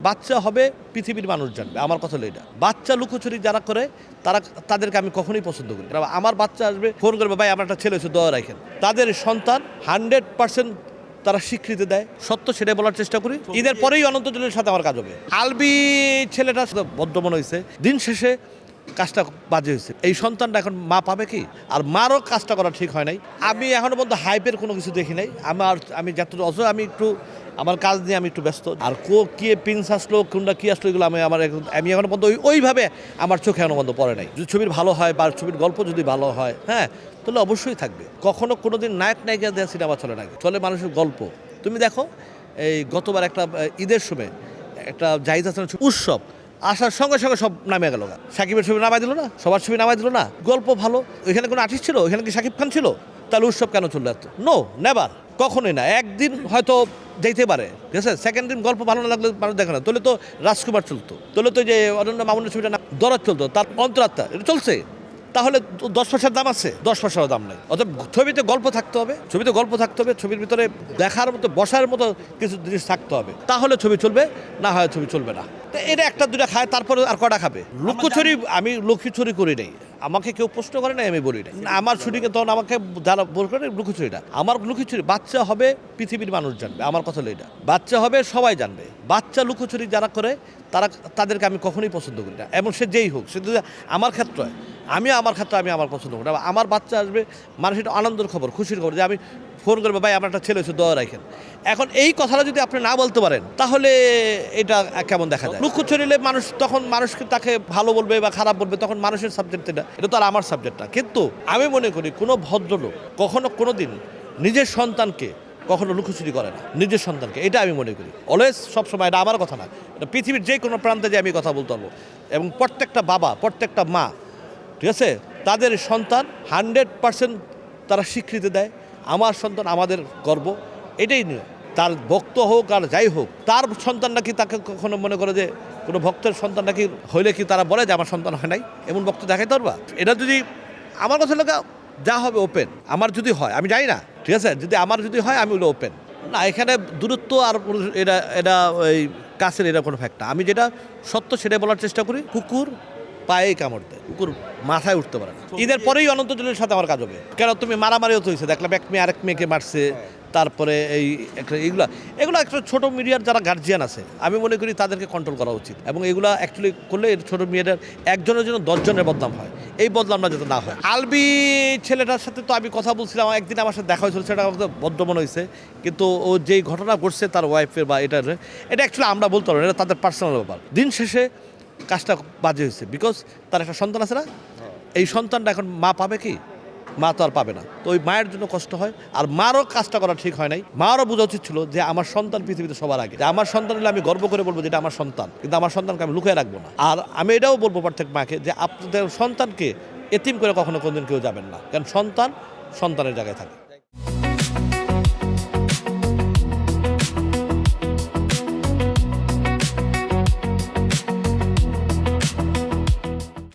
বাচ্চা হবে পৃথিবীর মানুষ জানবে, আমার কথা হলো এটা। বাচ্চা লুকোচুরি যারা করে তাদেরকে আমি কখনোই পছন্দ করি না। আমার বাচ্চা আসবে, ফোন করবে, ভাই আমার একটা ছেলে হচ্ছে, দোয়া রাখেন। তাদের সন্তান 100% তারা স্বীকৃতি দেয়, সত্য সেটাই বলার চেষ্টা করি। ঈদের পরেই অনন্ত জলিলের সাথে আমার কাজ হবে। আলবি ছেলেটা বদ্ধ মনে হয়েছে, দিন শেষে কাজটা বাজে হয়েছে। এই সন্তানটা এখন মা পাবে কি? আর মারও কাজটা করা ঠিক হয় নাই। আমি এখনো পর্যন্ত হাইপের কোনো কিছু দেখি নাই। আমি যতটুকু আমি একটু আমার কাজ নিয়ে আমি একটু ব্যস্ত। আর কে পিন্স আসলো, কোনটা কী আসলো, এগুলো আমি এখনো পর্যন্ত ওইভাবে আমার চোখে এখনো পর্যন্ত পড়ে নাই। যদি ছবির ভালো হয় বা ছবির গল্প যদি ভালো হয়, হ্যাঁ, তাহলে অবশ্যই থাকবে। কখনো কোনো দিন নায়ক নায়িকা দেওয়া সিনেমা চলে না, চলে মানুষের গল্প। তুমি দেখো, এই গতবার একটা ঈদের সময় একটা জাহিদ হাসানের উৎসব আসার সঙ্গে সঙ্গে সব নামে গেল। সাকিবের ছবি নামাই দিল না, সবার ছবি নামাই দিল না, গল্প ভালো। ওইখানে কোনো আর্টিস্ট ছিল? ওইখানে কি সাকিব খান ছিল? তাহলে উৎসব কেন চললো এত? নো, নেভার, কখনোই না। একদিন হয়তো যেতে পারে, ঠিক আছে, সেকেন্ড দিন গল্প ভালো না লাগলে মানুষ দেখে না। তোলে তো রাজকুমার চলতো, তোলে তো যে অনন্য মামুনের ছবিটা না, দরদ চলতো, তার অন্তরাত্মা, এটা চলছে। তাহলে 10 পয়সার দাম আছে, 10 পয়সারও দাম নাই। অর্থাৎ ছবিতে গল্প থাকতে হবে, ছবিতে গল্প থাকতে হবে, ছবির ভিতরে দেখার মতো, বসার মতো কিছু জিনিস থাকতে হবে, তাহলে ছবি চলবে, না হয় ছবি চলবে না। এটা একটা দুটা খায়, তারপরে আর কটা খাবে? লুকোচুরি, আমি লুকোচুরি করি নাই। আমাকে কেউ প্রশ্ন করে না, আমি বলি না। আমার শুটিংয়ে তখন আমাকে যারা বলবে লুকোচুরিটা, আমার লুকোচুরি। বাচ্চা হবে পৃথিবীর মানুষ জানবে, আমার কথা হলো এটা। বাচ্চা হবে সবাই জানবে। বাচ্চা লুকোচুরি যারা করে তাদেরকে আমি কখনোই পছন্দ করি না, এবং সে যেই হোক। সে যদি আমার ক্ষেত্রে হয়, আমি আমার পছন্দ করি। আমার বাচ্চা আসবে, মানুষের আনন্দের খবর, খুশির খবর, যে আমি ফোন করবে, ভাই আমার একটা ছেলে হচ্ছে, দোয়া রাখেন। এখন এই কথাটা যদি আপনি না বলতে পারেন, তাহলে এটা কেমন দেখা যায়? লুকোচুরিলে মানুষ তখন মানুষকে তাকে ভালো বলবে বা খারাপ বলবে, তখন মানুষের সাবজেক্ট এটা তো আর আমার সাবজেক্ট না। কিন্তু আমি মনে করি কোনো ভদ্রলোক কখনো কোনো দিন নিজের সন্তানকে কখনো লুকোচুরি করে না, নিজের সন্তানকে। এটা আমি মনে করি অলওয়েজ, সবসময়। এটা আমার কথা না, এটা পৃথিবীর যে কোনো প্রান্তে যে আমি কথা বলতে পারবো। এবং প্রত্যেকটা বাবা, প্রত্যেকটা মা, ঠিক আছে, তাদের সন্তান 100% তারা স্বীকৃতি দেয়। আমার সন্তান আমাদের গর্ব, এটাই নিয়ে। তার ভক্ত হোক আর যাই হোক, তার সন্তান নাকি তাকে কখনো মনে করে যে কোনো ভক্তের সন্তান নাকি হইলে কি তারা বলে যে আমার সন্তান হয় নাই, এমন ভক্ত দেখাইতে পারবা? এটা যদি আমার কথা লাগা, যা হবে ওপেন। আমার যদি হয়, আমি জানি না, ঠিক আছে, আমার যদি হয় আমি ওগুলো ওপেন না। এখানে দূরত্ব আর এটা ওই কাছের এটা কোনো ফ্যাক্ট না। আমি যেটা সত্য সেটাই বলার চেষ্টা করি। কুকুর পায়ে কামড় দেয়, কুকুর মাথায় উঠতে পারে না। ঈদের পরেই অনন্ত জলিলের সাথে আমার কাজ হবে। কেন? তুমি মারামারিও তো হয়েছে, দেখলাম এক মেয়ে আরেক মেয়েকে মারছে। তারপরে এগুলো একটা ছোটো মিডিয়ার যারা গার্জিয়ান আছে, আমি মনে করি তাদেরকে কন্ট্রোল করা উচিত। এবং এগুলো অ্যাকচুয়ালি করলে ছোটো মিডিয়ার একজনের জন্য 10 জনের বদনাম হয়, এই বদনামটা যাতে না হয়। আলবি ছেলেটার সাথে তো আমি কথা বলছিলাম, একদিন আমার সাথে দেখা হয়েছিল, সেটা আমাকে বদ্ধ মনে হয়েছে। কিন্তু ও যেই ঘটনা ঘটছে তার ওয়াইফের বা এটা অ্যাকচুয়ালি আমরা বলতে পারবো না, এটা তাদের পার্সোনাল ব্যাপার। দিন শেষে কাজটা বাজে হয়েছে, বিকজ তার একটা সন্তান আছে না, এই সন্তানটা এখন মা পাবে কি? মা তো আর পাবে না। তো ওই মায়ের জন্য কষ্ট হয়, আর মারও কাজটা করা ঠিক হয় নাই। মারও বোঝা উচিত ছিল যে আমার সন্তান পৃথিবীতে সবার আগে, যে আমার সন্তান হলে আমি গর্ব করে বলবো যে এটা আমার সন্তান, কিন্তু আমার সন্তানকে আমি লুকিয়ে রাখবো না। আর আমি এটাও বলবো প্রত্যেক মাকে যে আপনাদের সন্তানকে এতিম করে কখনো কোনদিন কেউ যাবেন না, কারণ সন্তানের জায়গায় থাকে।